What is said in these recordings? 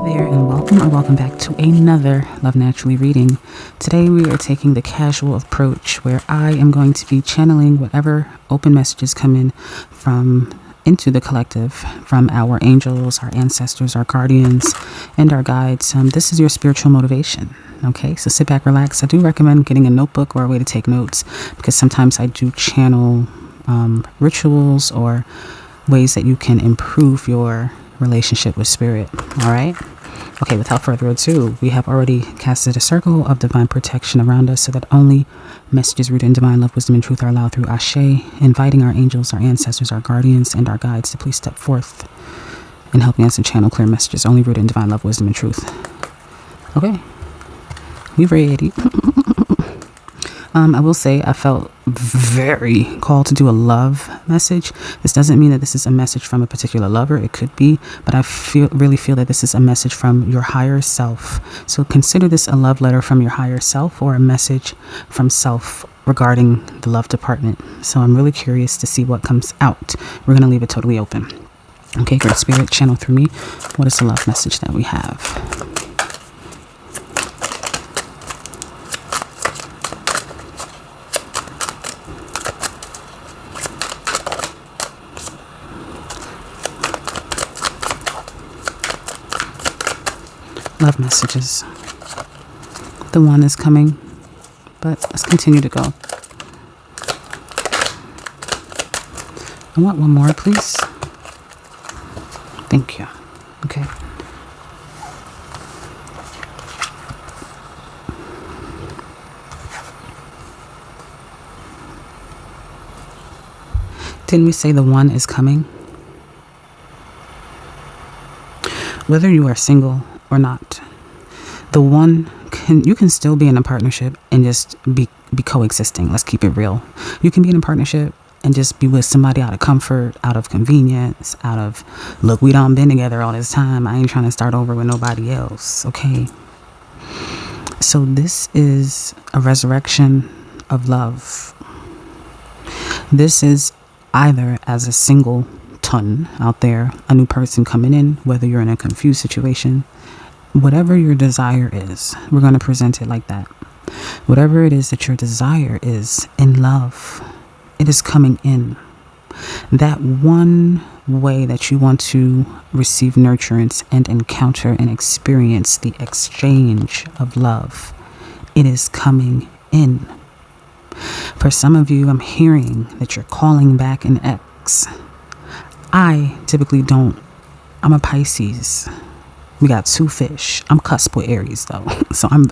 there, and welcome or welcome back to another Love Naturally reading. Today we are taking the casual approach where I am going to be channeling whatever open messages come in into the collective from our angels, our ancestors, our guardians, and our guides. This is your spiritual motivation. Okay, so sit back, relax. I do recommend getting a notebook or a way to take notes because sometimes I do channel rituals or ways that you can improve your relationship with spirit. All right. Okay, without further ado, we have already casted a circle of divine protection around us so that only messages rooted in divine love, wisdom, and truth are allowed through Ashe, inviting our angels, our ancestors, our guardians, and our guides to please step forth in helping us to channel clear messages only rooted in divine love, wisdom, and truth. Okay, we ready. I will say I felt very called to do a love message. This doesn't mean that this is a message from a particular lover. It could be, but I really feel that this is a message from your higher self. So consider this a love letter from your higher self or a message from self regarding the love department. So I'm really curious to see what comes out. We're going to leave it totally open. Okay, great spirit, channel through me. What is the love message that we have? Love messages. The one is coming, but let's continue to go. I want one more, please. Thank you. Okay. Didn't we say the one is coming? Whether you are single or not, the one you can still be in a partnership and just be coexisting. Let's keep it real. You can be in a partnership and just be with somebody out of comfort, out of convenience, out of, look, we done been together all this time. I ain't trying to start over with nobody else. Okay. So this is a resurrection of love. This is either as a singleton out there, a new person coming in, whether you're in a confused situation. Whatever your desire is, we're going to present it like that. Whatever it is that your desire is in love, it is coming in. That one way that you want to receive nurturance and encounter and experience the exchange of love, it is coming in. For some of you, I'm hearing that you're calling back an ex. I typically don't. I'm a Pisces. We got two fish. I'm cusp with Aries though. So I'm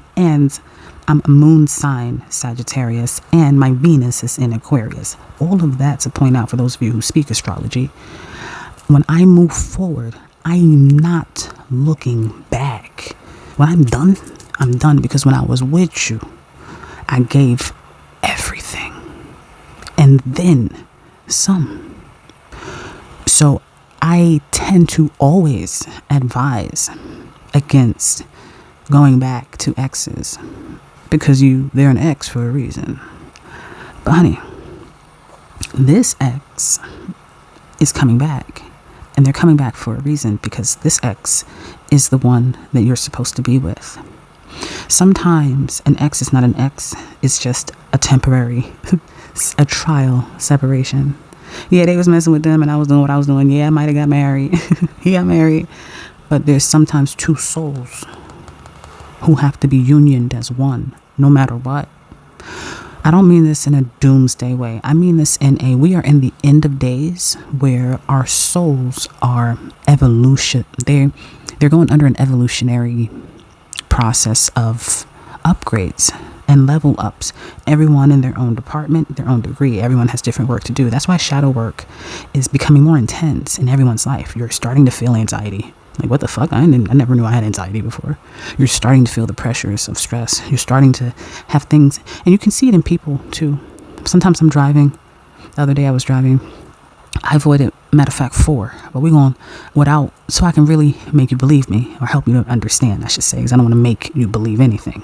a moon sign Sagittarius, and my Venus is in Aquarius. All of that to point out for those of you who speak astrology. When I move forward, I'm not looking back. When I'm done because when I was with you, I gave everything and then some. So I tend to always advise against going back to exes because they're an ex for a reason. But honey, this ex is coming back, and they're coming back for a reason because this ex is the one that you're supposed to be with. Sometimes an ex is not an ex, it's just a temporary, a trial separation. Yeah, they was messing with them and I was doing what I was doing. Yeah, I might have got married. He got married. But there's sometimes two souls who have to be unioned as one, no matter what. I don't mean this in a doomsday way. I mean this in we are in the end of days where our souls are evolution. They're going under an evolutionary process of upgrades and level ups. Everyone in their own department, their own degree. Everyone has different work to do. That's why shadow work is becoming more intense in everyone's life. You're starting to feel anxiety. Like, what the fuck? I never knew I had anxiety before. You're starting to feel the pressures of stress. You're starting to have things, and you can see it in people too. Sometimes I'm driving. The other day I was driving. I avoided, matter of fact, 4, but we're going without, so I can really make you believe me, or help you to understand, I should say, because I don't want to make you believe anything.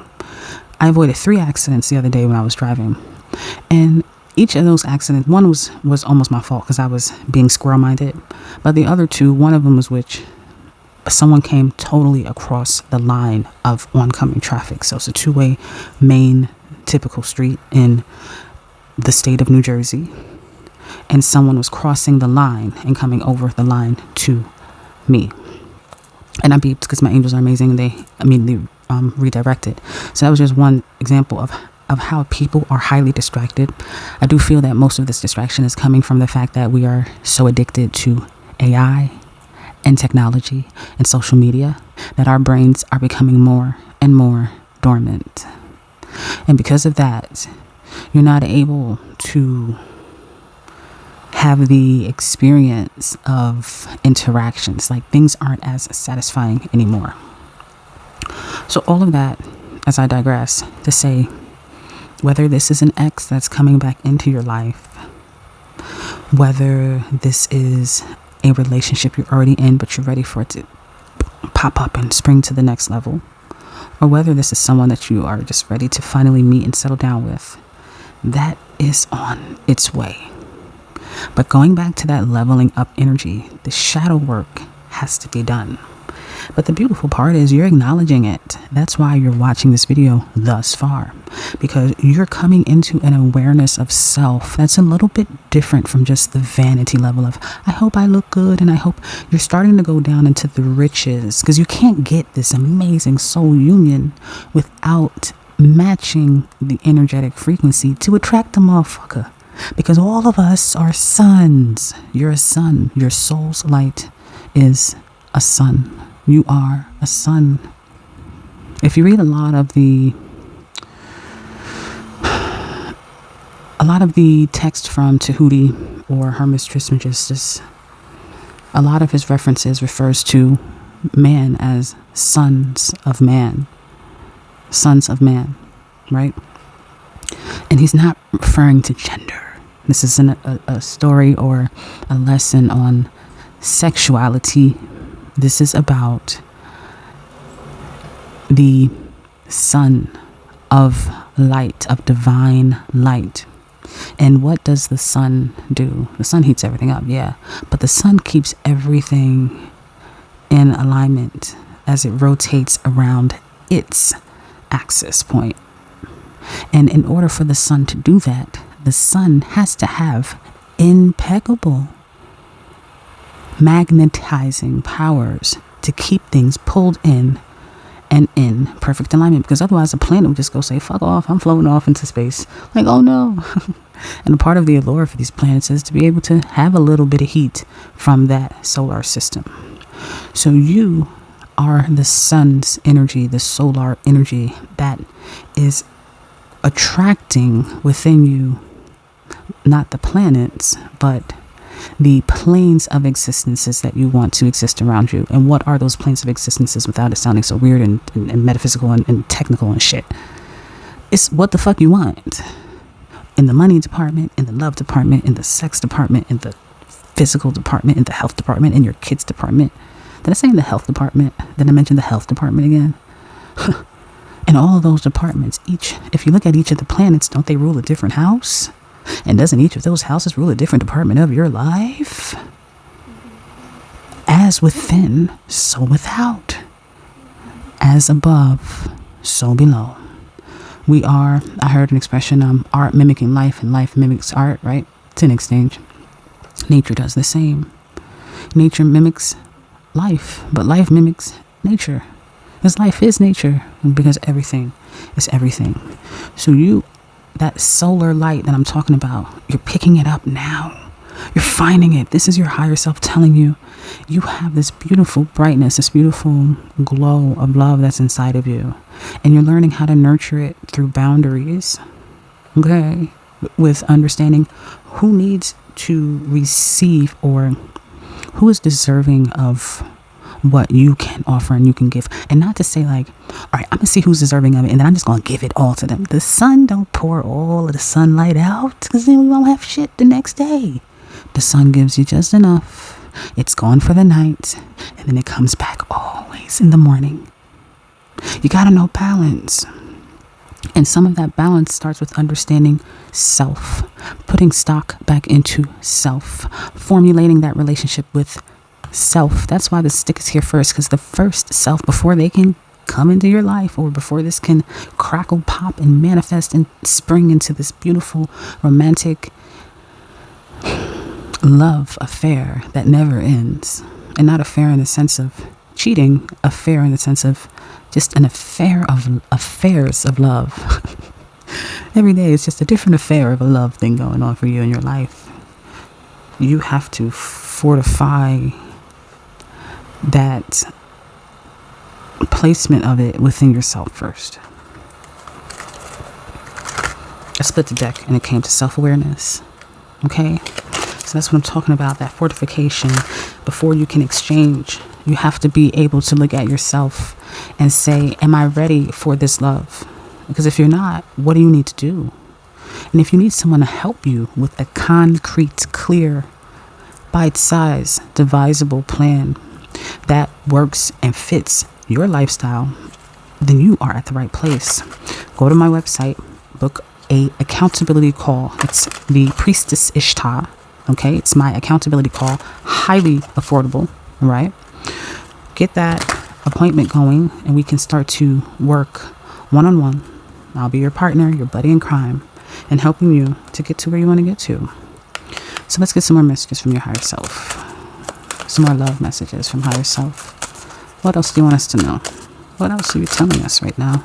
I avoided 3 accidents the other day when I was driving, and each of those accidents, one was almost my fault because I was being squirrel-minded, but the other 2, one of them was which someone came totally across the line of oncoming traffic. So it's a two-way main typical street in the state of New Jersey, and someone was crossing the line and coming over the line to me. And I beeped because my angels are amazing, and they immediately redirected. So that was just one example of how people are highly distracted. I do feel that most of this distraction is coming from the fact that we are so addicted to AI and technology and social media that our brains are becoming more and more dormant. And because of that, you're not able to have the experience of interactions. Like, things aren't as satisfying anymore. So all of that, as I digress, to say, whether this is an ex that's coming back into your life, whether this is a relationship you're already in but you're ready for it to pop up and spring to the next level, or whether this is someone that you are just ready to finally meet and settle down with, that is on its way. But going back to that leveling up energy, the shadow work has to be done. But the beautiful part is you're acknowledging it. That's why you're watching this video thus far, because you're coming into an awareness of self that's a little bit different from just the vanity level of, I hope I look good, and I hope. You're starting to go down into the riches, because you can't get this amazing soul union without matching the energetic frequency to attract the motherfucker. Because all of us are suns. You're a sun. Your soul's light is a sun. You are a sun. If you read a lot of the text from Tahuti or Hermes Trismegistus, a lot of his references refers to man as sons of man. Sons of man, right? And he's not referring to gender. This isn't a story or a lesson on sexuality. This is about the sun of light, of divine light. And what does the sun do? The sun heats everything up, yeah. But the sun keeps everything in alignment as it rotates around its axis point. And in order for the sun to do that, the sun has to have impeccable magnetizing powers to keep things pulled in and in perfect alignment, because otherwise the planet would just go say, fuck off, I'm floating off into space. Like, oh no. And a part of the allure for these planets is to be able to have a little bit of heat from that solar system. So you are the sun's energy, the solar energy that is attracting within you not the planets, but the planes of existences that you want to exist around you. And what are those planes of existences without it sounding so weird and metaphysical and technical and shit? It's what the fuck you want. In the money department, in the love department, in the sex department, in the physical department, in the health department, in your kids department. Did I say in the health department? Did I mention the health department again? In all of those departments, if you look at each of the planets, don't they rule a different house? And doesn't each of those houses rule a different department of your life? As within, so without. As above, so below. We are, I heard an expression, art mimicking life and life mimics art, right? It's an exchange. Nature does the same. Nature mimics life, but life mimics nature. Because life is nature, because everything is everything. So that solar light that I'm talking about, you're picking it up now. You're finding it. This is your higher self telling you you have this beautiful brightness, this beautiful glow of love that's inside of you. And you're learning how to nurture it through boundaries. Okay? With understanding who needs to receive or who is deserving of what you can offer and you can give. And not to say like, all right, I'm gonna see who's deserving of it and then I'm just gonna give it all to them. The sun don't pour all of the sunlight out, because then we won't have shit the next day. The sun gives you just enough. It's gone for the night, and then it comes back always in the morning. You gotta know balance. And some of that balance starts with understanding self, putting stock back into self, formulating that relationship with self. That's why the stick is here first, because the first self, before they can come into your life, or before this can crackle, pop, and manifest and spring into this beautiful romantic love affair that never ends. And not affair in the sense of cheating, affair in the sense of just an affair of affairs of love. Every day is just a different affair of a love thing going on for you in your life. You have to fortify that placement of it within yourself first. I split the deck and it came to self-awareness. Okay? So that's what I'm talking about, that fortification. Before you can exchange, you have to be able to look at yourself and say, am I ready for this love? Because if you're not, what do you need to do? And if you need someone to help you with a concrete, clear, bite-sized, divisible plan that works and fits your lifestyle, then you are at the right place. Go to my website, book a accountability call. It's the Priestess Ishtah. Okay, it's my accountability call, highly affordable. All right, get that appointment going, and we can start to work one-on-one. I'll be your partner, your buddy in crime, and helping you to get to where you want to get to. So let's get some more messages from your higher self. Some more love messages from higher self. What else do you want us to know? What else are you telling us right now?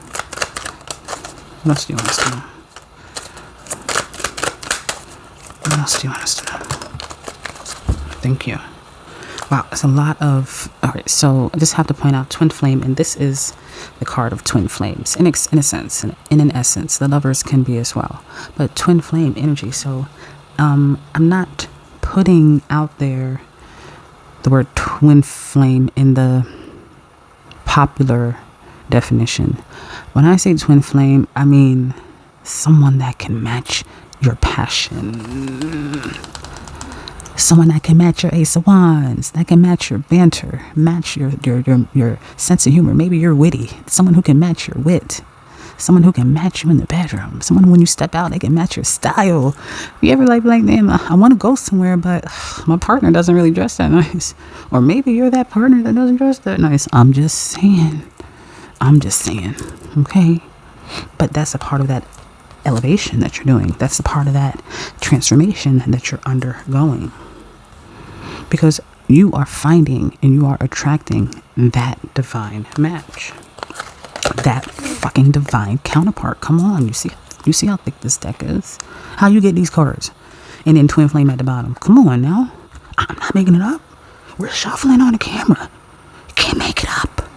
What else do you want us to know? What else do you want us to know? Thank you. Wow, it's a lot of... All right, so I just have to point out twin flame, and this is the card of twin flames. In a sense, in an essence, the lovers can be as well. But twin flame energy, so I'm not putting out there the word twin flame in the popular definition. When I say twin flame, I mean someone that can match your passion. Someone that can match your ace of wands, that can match your banter, match your sense of humor. Maybe you're witty. Someone who can match your wit. Someone who can match you in the bedroom. Someone who, when you step out, they can match your style. You ever like damn, I want to go somewhere, but my partner doesn't really dress that nice. Or maybe you're that partner that doesn't dress that nice. I'm just saying. Okay? But that's a part of that elevation that you're doing. That's a part of that transformation that you're undergoing. Because you are finding and you are attracting that divine match. That fucking divine counterpart. Come on, you see how thick this deck is? How you get these cards? And then twin flame at the bottom. Come on now. I'm not making it up. We're shuffling on the camera. You can't make it up.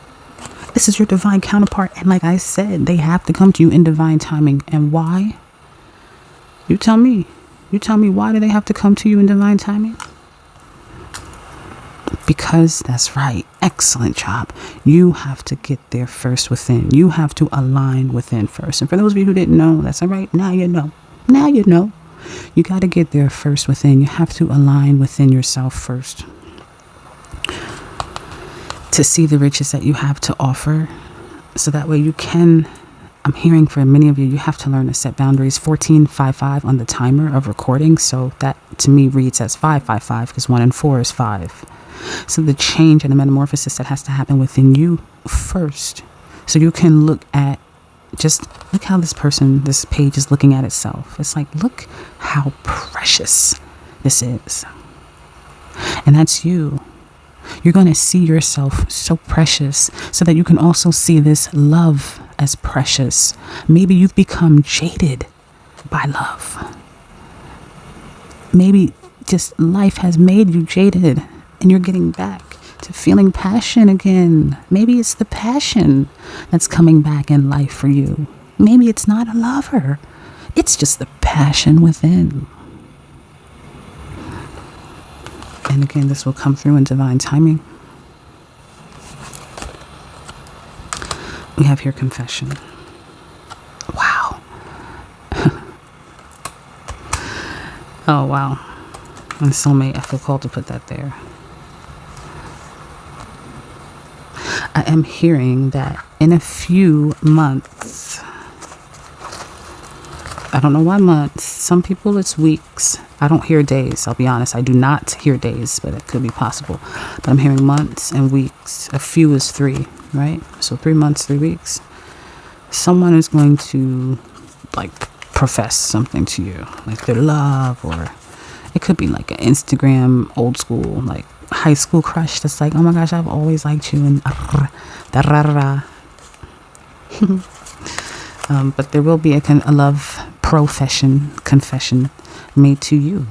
This is your divine counterpart. And like I said, they have to come to you in divine timing. And why? You tell me. You tell me, why do they have to come to you in divine timing? Because that's right. Excellent job. You have to get there first within. You have to align within first. And for those of you who didn't know, that's all right. Now you know. Now you know. You got to get there first within. You have to align within yourself first to see the riches that you have to offer. So that way you can, I'm hearing for many of you, you have to learn to set boundaries. 1455 on the timer of recording. So that to me reads as 555 because 1 and 4 is 5. So the change and the metamorphosis that has to happen within you first. So you can look at, just look how this page is looking at itself. It's like, look how precious this is. And that's you. You're going to see yourself so precious so that you can also see this love as precious. Maybe you've become jaded by love. Maybe just life has made you jaded and you're getting back to feeling passion again. Maybe it's the passion that's coming back in life for you. Maybe it's not a lover. It's just the passion within. And again, this will come through in divine timing. We have here confession. Wow. Oh, wow. And soulmate, I feel called to put that there. I am hearing that in a few months, I don't know why months, some people it's weeks, I don't hear days, I'll be honest. I do not hear days, but it could be possible. But I'm hearing months and weeks. A few is 3, right? So 3 months, 3 weeks. Someone is going to like profess something to you, like their love, or it could be like an Instagram old school, like high school crush that's like, oh my gosh, I've always liked you, and but there will be a love confession made to you.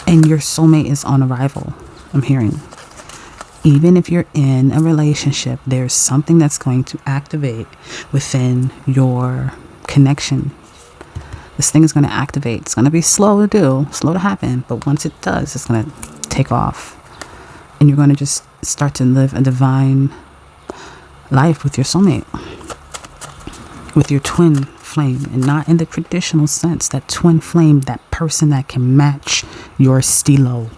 And your soulmate is on arrival, I'm hearing. Even if you're in a relationship, there's something that's going to activate within your connection. This thing is going to activate. It's going to be slow to happen. But once it does, it's going to take off. And you're going to just start to live a divine life with your soulmate, with your twin flame, and not in the traditional sense. That twin flame, that person that can match your stilo,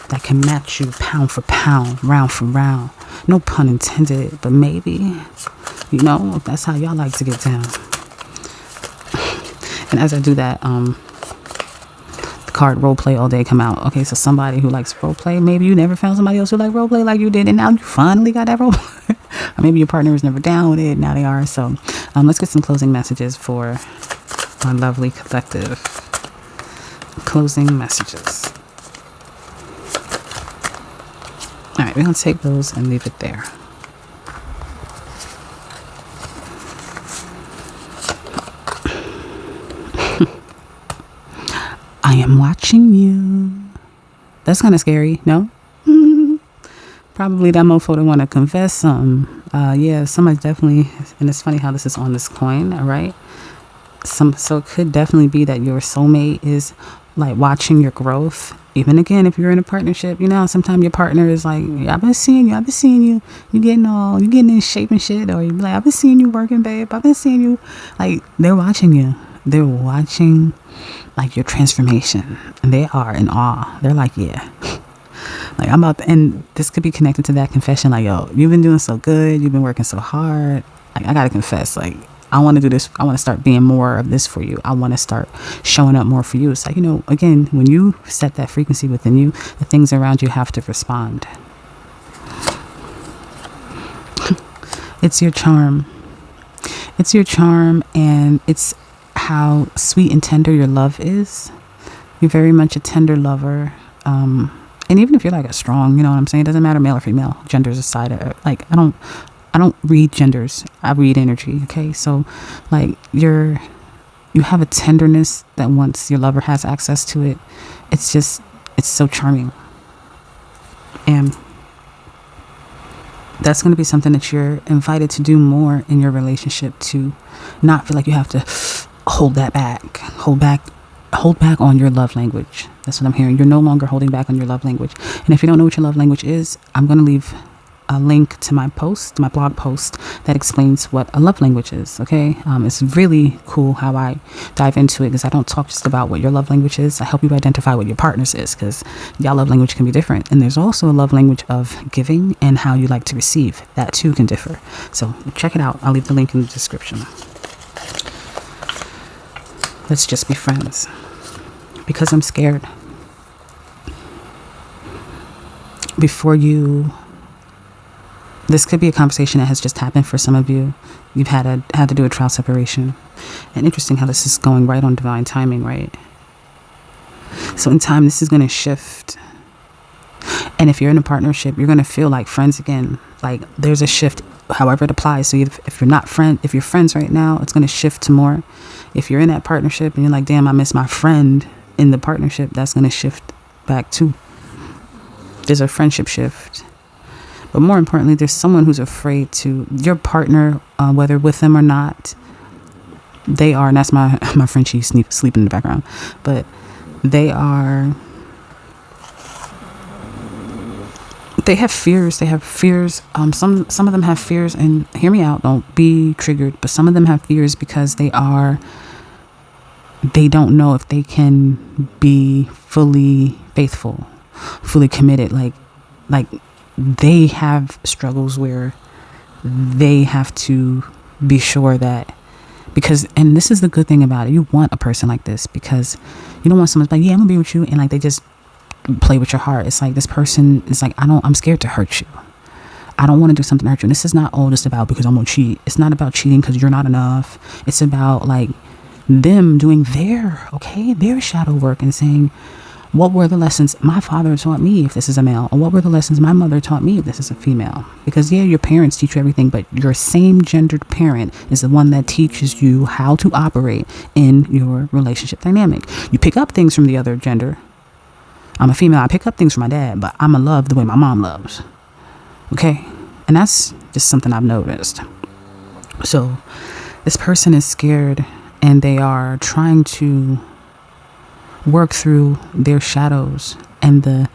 that can match you pound for pound, round for round. No pun intended, but maybe, if that's how y'all like to get down. And as I do that, the card role play all day come out. Okay, so somebody who likes role play, maybe you never found somebody else who liked role play like you did, and now you finally got that role play. Or maybe your partner was never down with it, now they are. So let's get some closing messages for our lovely collective. Closing messages. All right, we're going to take those and leave it there. I am watching you. That's kind of scary, no? Probably that mofo that want to confess something. Yeah, somebody's definitely, and it's funny how this is on this coin, all right? So it could definitely be that your soulmate is like watching your growth. Even again, if you're in a partnership, sometimes your partner is like, yeah, I've been seeing you. You getting in shape and shit. Or you be like, I've been seeing you working, babe. I've been seeing you. Like, they're watching you. They're watching like your transformation. And they are in awe. They're like, yeah. Like, and this could be connected to that confession. Like, yo, you've been doing so good. You've been working so hard. Like, I got to confess, like, I want to do this. I want to start being more of this for you. I want to start showing up more for you. It's like, again, when you set that frequency within you, the things around you have to respond. It's your charm. It's your charm, and it's how sweet and tender your love is. You're very much a tender lover. And even if you're like a strong, you know what I'm saying? It doesn't matter male or female, genders aside. Like, I don't read genders. I read energy. Okay. So like you have a tenderness that once your lover has access to it, it's so charming. And that's going to be something that you're invited to do more in your relationship, to not feel like you have to hold back on your love language. That's what I'm hearing. You're no longer holding back on your love language. And if you don't know what your love language is, I'm going to leave a link to my blog post that explains what a love language is. Okay. It's really cool how I dive into it, because I don't talk just about what your love language is. I help you identify what your partner's is, because y'all love language can be different. And there's also a love language of giving and how you like to receive. That too can differ. So check it out. I'll leave the link in the description. Let's just be friends, because I'm scared. This could be a conversation that has just happened for some of you. You've had to do a trial separation. And interesting how this is going right on divine timing, right? So in time, this is going to shift. And if you're in a partnership, you're going to feel like friends again. Like, there's a shift, however it applies. So if you're friends right now, it's going to shift to more. If you're in that partnership and you're like, damn, I miss my friend in the partnership, that's going to shift back too. There's a friendship shift. But more importantly, there's someone who's afraid to, your partner, whether with them or not, they are, and that's my Frenchie sleeping in the background, but they have fears. Some of them have fears, and hear me out, don't be triggered, but some of them have fears because they don't know if they can be fully faithful, fully committed. Like they have struggles where they have to be sure that Because, and this is the good thing about it, you want a person like this, because you don't want someone like, yeah, I'm gonna be with you, and like they just play with your heart. It's like, this person is like, I'm scared to hurt you. I don't want to do something to hurt you. And this is not all just about because I'm gonna cheat. It's not about cheating because you're not enough. It's about like them doing their shadow work and saying, what were the lessons my father taught me if this is a male? Or what were the lessons my mother taught me if this is a female? Because yeah, your parents teach you everything, but your same gendered parent is the one that teaches you how to operate in your relationship dynamic. You pick up things from the other gender. I'm a female, I pick up things from my dad, but I'm going to love the way my mom loves. Okay? And that's just something I've noticed. So this person is scared, and they are trying to work through their shadows and the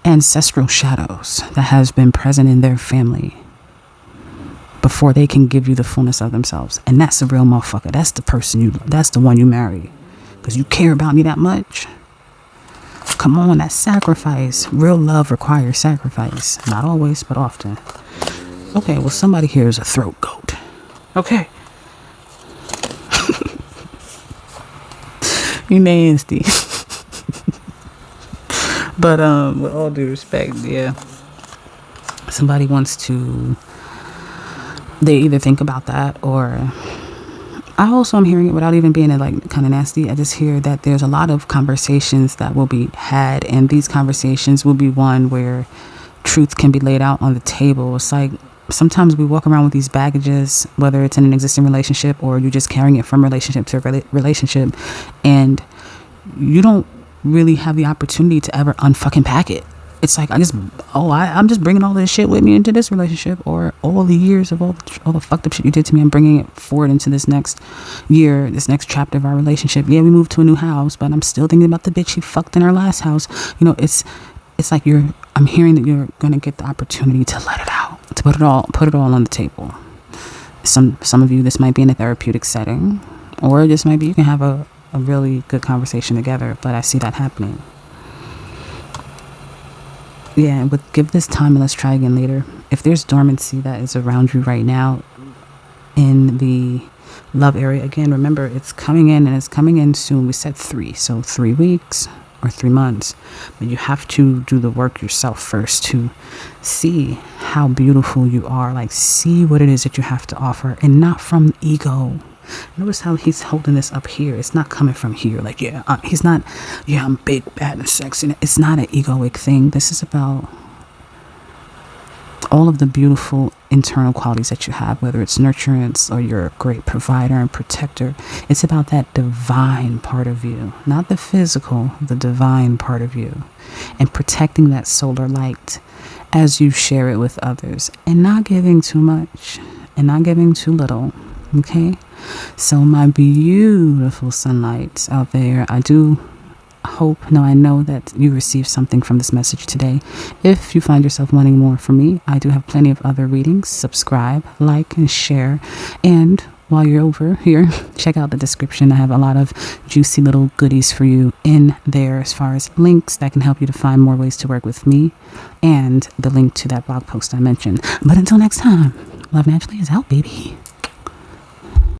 ancestral shadows that has been present in their family before they can give you the fullness of themselves. And that's a real motherfucker. That's the person that's the one you marry, because you care about me that much. Come on, that sacrifice. Real love requires sacrifice. Not always, but often. Okay, well, somebody here is a throat goat. Okay. You nasty. But with all due respect, yeah, somebody wants to, they either think about that, or I also am hearing it without even being like kind of nasty. I just hear that there's a lot of conversations that will be had, and these conversations will be one where truth can be laid out on the table. It's like sometimes we walk around with these baggages, whether it's in an existing relationship or you're just carrying it from relationship to relationship, and you don't really have the opportunity to ever unfucking pack it. It's like, I'm just bringing all this shit with me into this relationship, or all the years of all the fucked up shit you did to me, I'm bringing it forward into this next year, this next chapter of our relationship. Yeah, we moved to a new house, but I'm still thinking about the bitch you fucked in our last house. You know, it's like I'm hearing that you're gonna get the opportunity to let it out, to put it all on the table. Some of you, this might be in a therapeutic setting, or it just might be you can have a really good conversation together, but I see that happening. Yeah, but give this time and let's try again later. If there's dormancy that is around you right now in the love area, again, remember, it's coming in, and it's coming in soon. We said 3, so 3 weeks or 3 months. But you have to do the work yourself first to see how beautiful you are. Like, see what it is that you have to offer, and not from ego. Notice how he's holding this up here. It's not coming from here. Like, he's not, I'm big, bad, and sexy. It's not an egoic thing. This is about all of the beautiful internal qualities that you have, whether it's nurturance or you're a great provider and protector. It's about that divine part of you, not the physical, the divine part of you, and protecting that solar light as you share it with others, and not giving too much and not giving too little. Okay, so my beautiful sunlights out there, I know that you received something from this message today. If you find yourself wanting more from me, I do have plenty of other readings. Subscribe, like, and share. And while you're over here, check out the description. I have a lot of juicy little goodies for you in there, as far as links that can help you to find more ways to work with me, and the link to that blog post I mentioned. But until next time, Love Naturally is out, baby.